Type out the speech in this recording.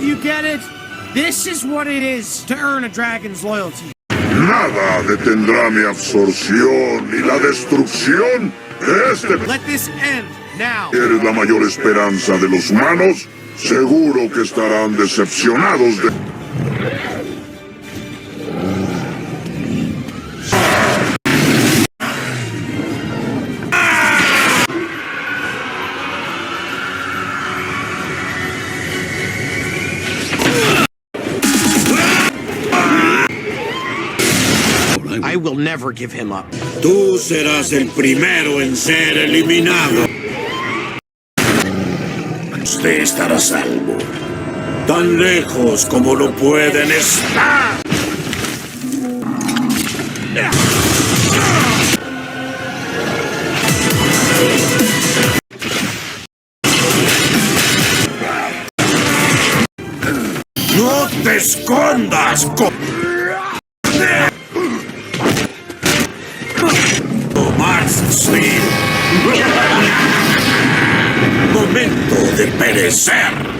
of you get it? This is what it is to earn a dragon's loyalty. Nada detendrá mi absorción y la destrucción de este... Let this end now. ¿Eres la mayor esperanza de los humanos? Seguro que estarán decepcionados de... I will never give him up. Tú serás el primero en ser eliminado. Usted estará a salvo. Tan lejos como lo pueden estar. ¡No te escondas! Max Steel. Momento de perecer.